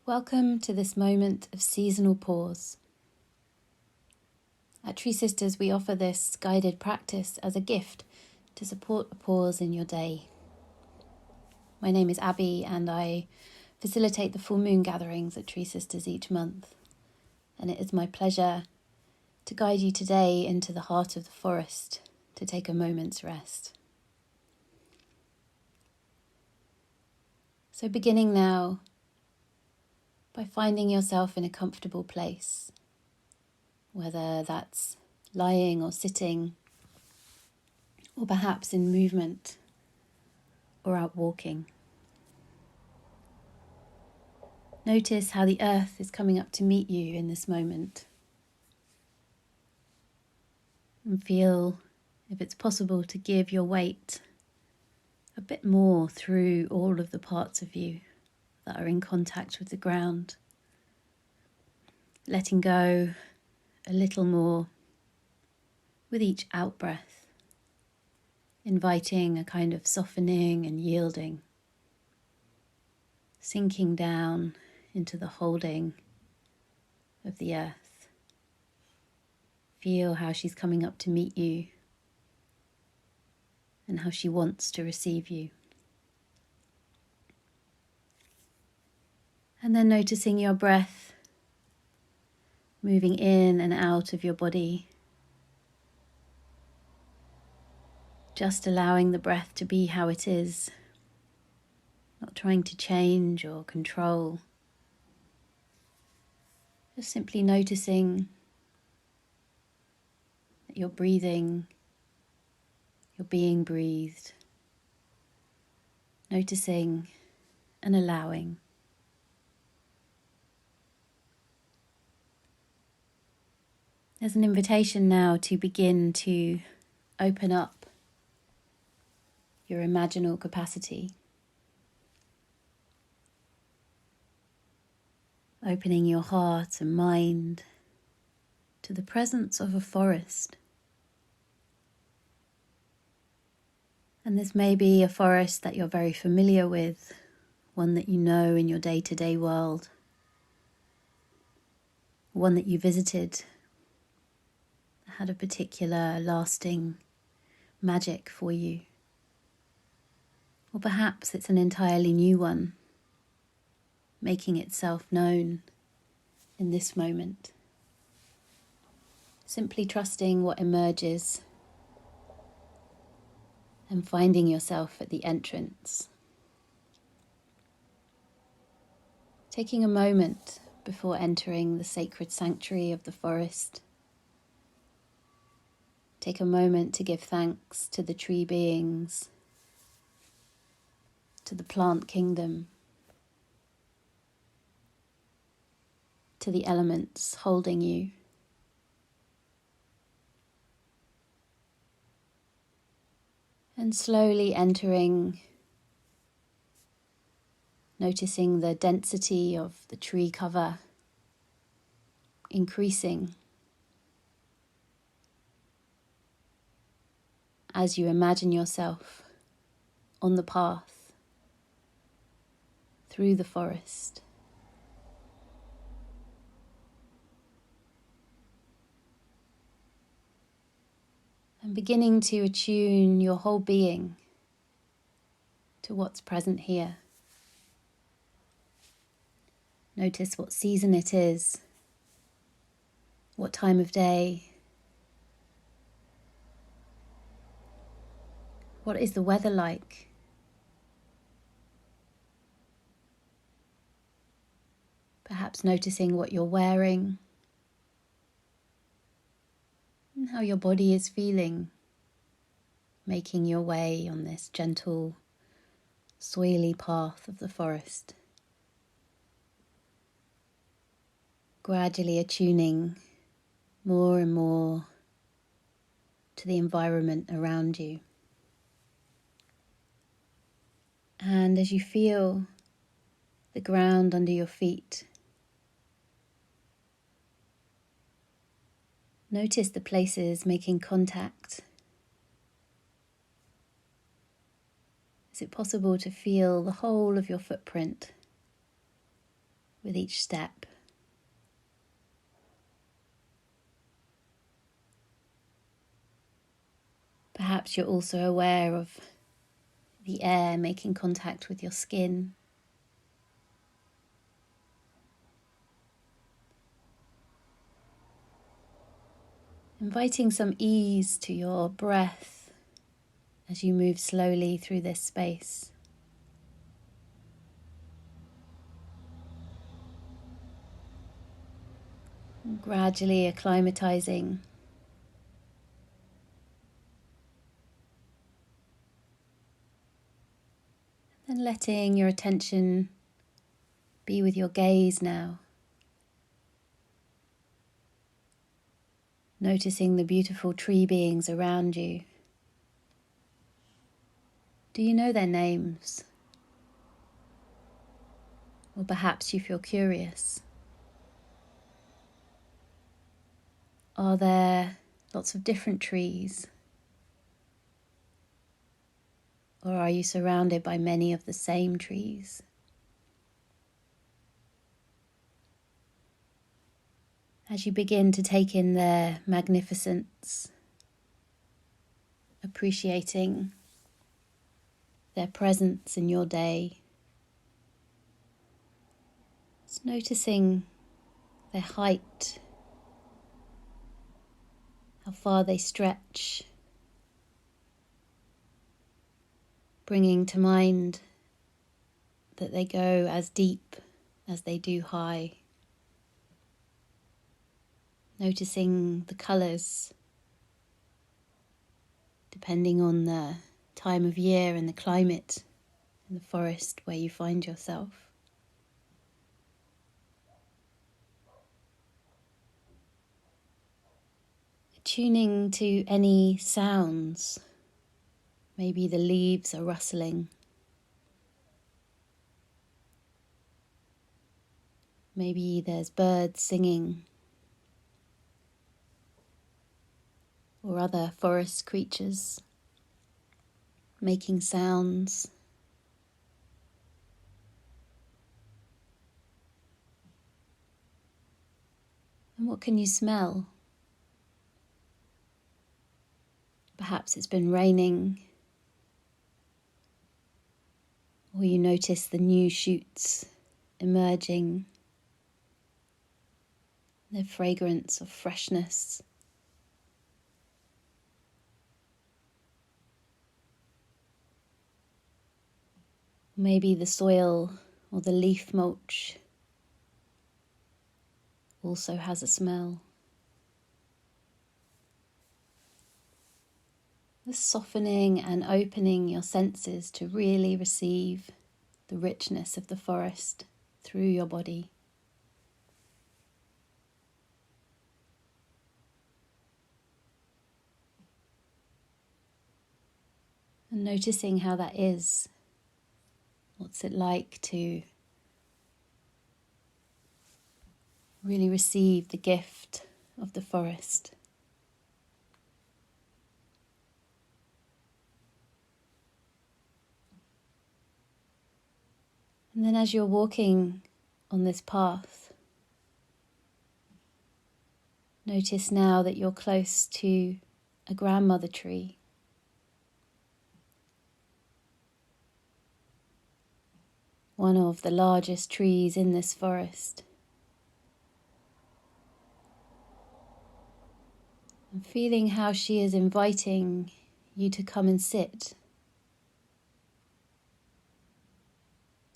Welcome to this moment of seasonal pause. At Tree Sisters, we offer this guided practice as a gift to support a pause in your day. My name is Abby and I facilitate the full moon gatherings at Tree Sisters each month. And it is my pleasure to guide you today into the heart of the forest to take a moment's rest. So beginning now, by finding yourself in a comfortable place, whether that's lying or sitting, or perhaps in movement or out walking. Notice how the earth is coming up to meet you in this moment. And feel if it's possible to give your weight a bit more through all of the parts of you that are in contact with the ground. Letting go a little more with each out-breath, inviting a kind of softening and yielding, sinking down into the holding of the earth. Feel how she's coming up to meet you and how she wants to receive you. And then noticing your breath moving in and out of your body. Just allowing the breath to be how it is, not trying to change or control. Just simply noticing that you're breathing, you're being breathed. Noticing and allowing. There's an invitation now to begin to open up your imaginal capacity. Opening your heart and mind to the presence of a forest. And this may be a forest that you're very familiar with, one that you know in your day-to-day world, one that you visited, that had a particular lasting magic for you. Or perhaps it's an entirely new one, making itself known in this moment. Simply trusting what emerges and finding yourself at the entrance. Taking a moment before entering the sacred sanctuary of the forest. Take a moment to give thanks to the tree beings, to the plant kingdom, to the elements holding you. And slowly entering, noticing the density of the tree cover increasing as you imagine yourself on the path through the forest. And beginning to attune your whole being to what's present here. Notice what season it is, what time of day, what is the weather like. Perhaps noticing what you're wearing and how your body is feeling, making your way on this gentle, soily path of the forest. Gradually attuning more and more to the environment around you. And as you feel the ground under your feet, notice the places making contact. Is it possible to feel the whole of your footprint with each step. Perhaps you're also aware of the air making contact with your skin. Inviting some ease to your breath as you move slowly through this space. Gradually acclimatizing. And letting your attention be with your gaze now. Noticing the beautiful tree beings around you. Do you know their names? Or perhaps you feel curious. Are there lots of different trees? Or are you surrounded by many of the same trees? As you begin to take in their magnificence, appreciating their presence in your day, just noticing their height, how far they stretch, bringing to mind that they go as deep as they do high. Noticing the colours, depending on the time of year and the climate in the forest where you find yourself. Tuning to any sounds. Maybe the leaves are rustling. Maybe there's birds singing. Or other forest creatures making sounds. And what can you smell? Perhaps it's been raining, or you notice the new shoots emerging, their fragrance of freshness. Maybe the soil or the leaf mulch also has a smell. Just softening and opening your senses to really receive the richness of the forest through your body. And noticing how that is. What's it like to really receive the gift of the forest? And then as you're walking on this path, notice now that you're close to a grandmother tree. One of the largest trees in this forest. And feeling how she is inviting you to come and sit,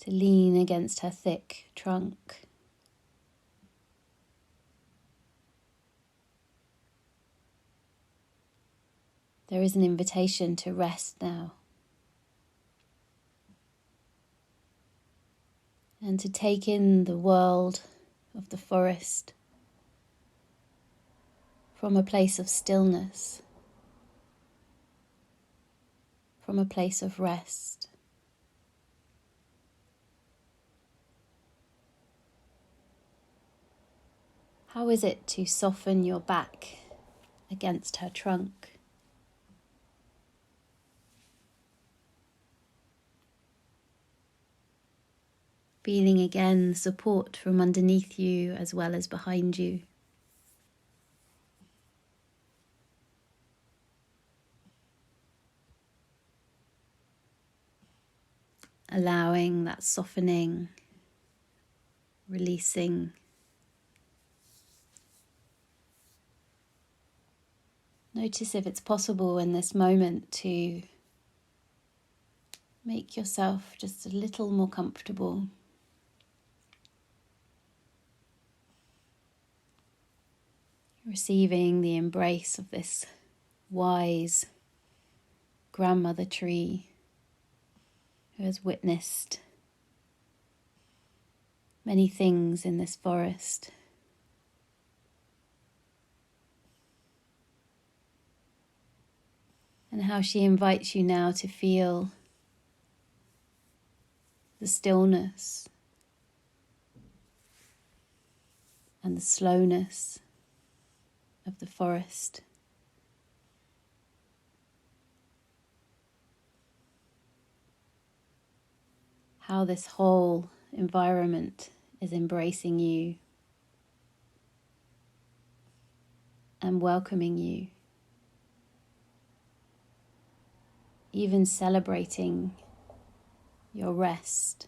to lean against her thick trunk. There is an invitation to rest now. And to take in the world of the forest from a place of stillness, from a place of rest. How is it to soften your back against her trunk? Feeling again support from underneath you as well as behind you. Allowing that softening, releasing. Notice if it's possible in this moment to make yourself just a little more comfortable. Receiving the embrace of this wise grandmother tree who has witnessed many things in this forest. And how she invites you now to feel the stillness and the slowness of the forest. How this whole environment is embracing you and welcoming you, even celebrating your rest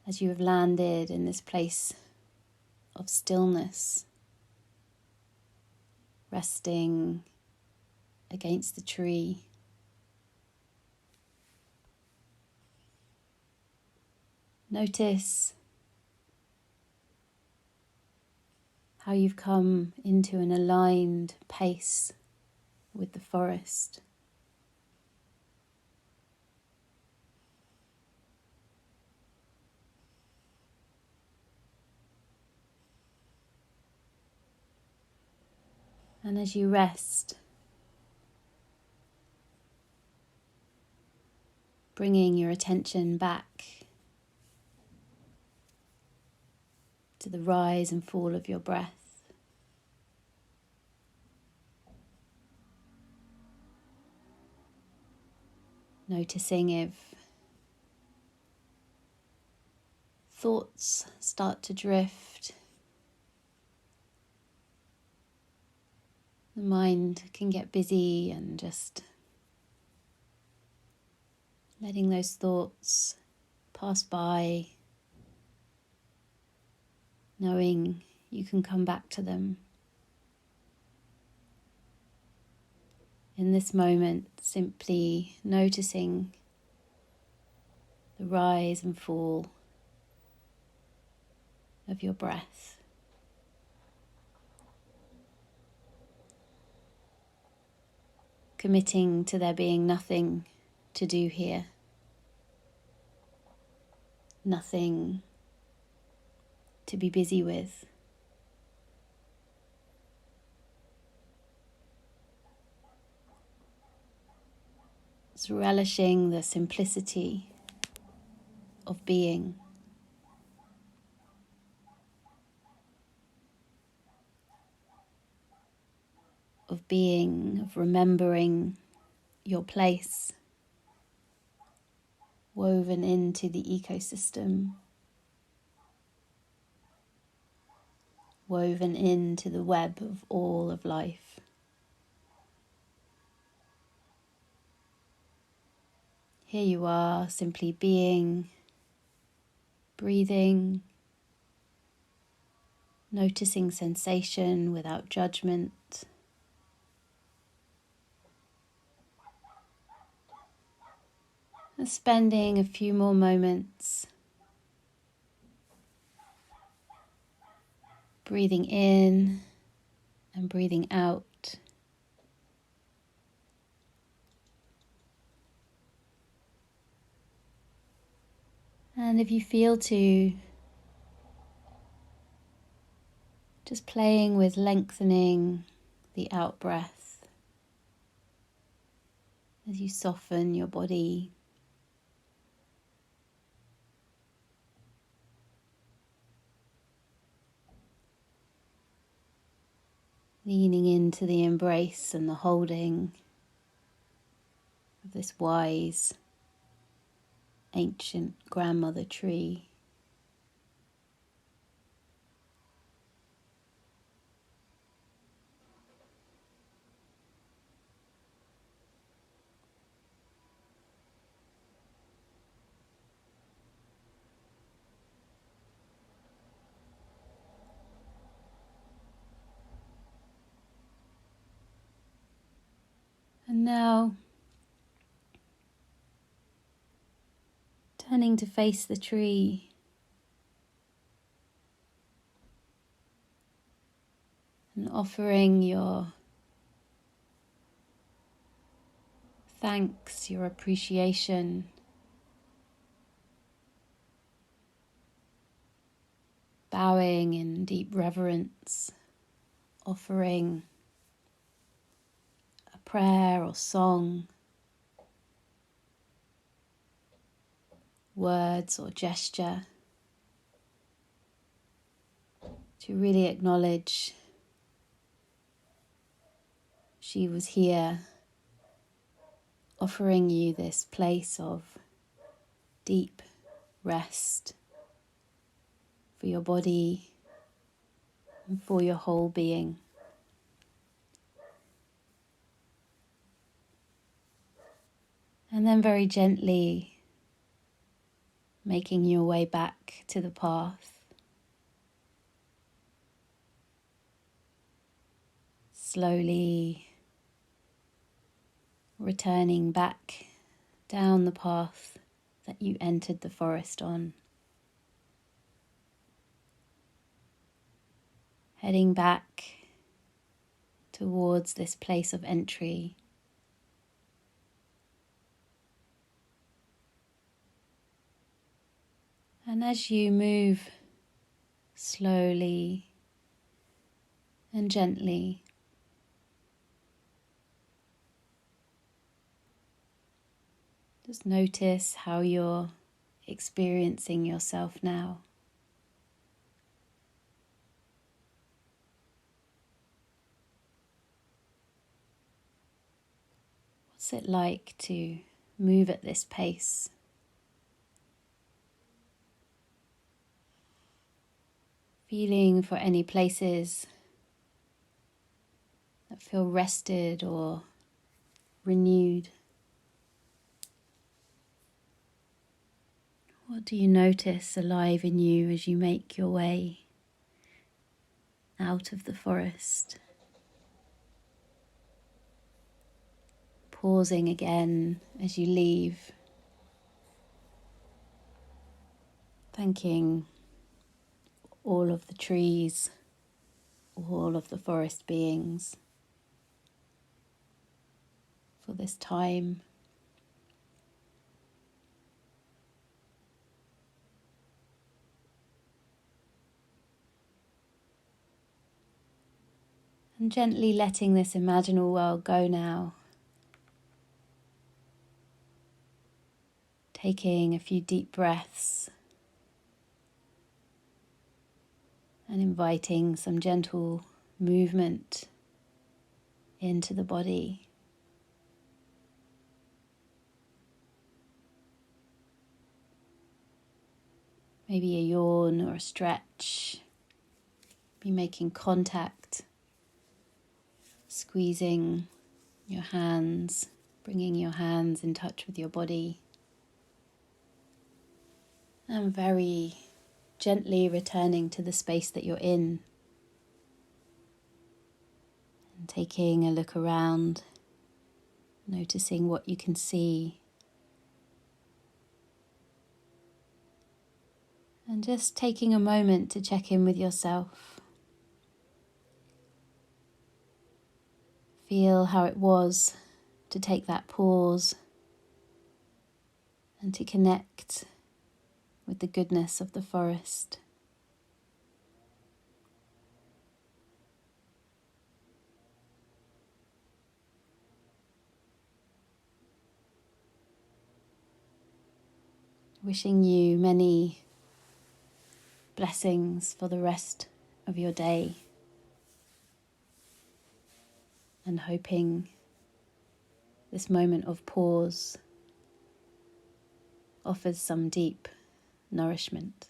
as you have landed in this place of stillness, resting against the tree. Notice how you've come into an aligned pace with the forest. And as you rest, bringing your attention back to the rise and fall of your breath. Noticing if thoughts start to drift. The mind can get busy, and just letting those thoughts pass by, knowing you can come back to them. In this moment, simply noticing the rise and fall of your breath. Committing to there being nothing to do here. Nothing to be busy with. It's relishing the simplicity of being. Of remembering your place, woven into the ecosystem, woven into the web of all of life. Here you are, simply being, breathing, noticing sensation without judgment. And spending a few more moments breathing in and breathing out. And if you feel to, just playing with lengthening the out breath as you soften your body. Leaning into the embrace and the holding of this wise ancient grandmother tree. And now, turning to face the tree, and offering your thanks, your appreciation, bowing in deep reverence, offering a prayer or song, words or gesture, to really acknowledge she was here, offering you this place of deep rest for your body and for your whole being. And then very gently making your way back to the path. Slowly returning back down the path that you entered the forest on. Heading back towards this place of entry. And as you move slowly and gently, just notice how you're experiencing yourself now. What's it like to move at this pace? Feeling for any places that feel rested or renewed. What do you notice alive in you as you make your way out of the forest? Pausing again as you leave, thanking all of the trees, all of the forest beings for this time. And gently letting this imaginal world go now. Taking a few deep breaths and inviting some gentle movement into the body. Maybe a yawn or a stretch. Be making contact, squeezing your hands, bringing your hands in touch with your body. And very gently returning to the space that you're in. And taking a look around, noticing what you can see. And just taking a moment to check in with yourself. Feel how it was to take that pause and to connect with the goodness of the forest. Wishing you many blessings for the rest of your day, and hoping this moment of pause offers some deep nourishment.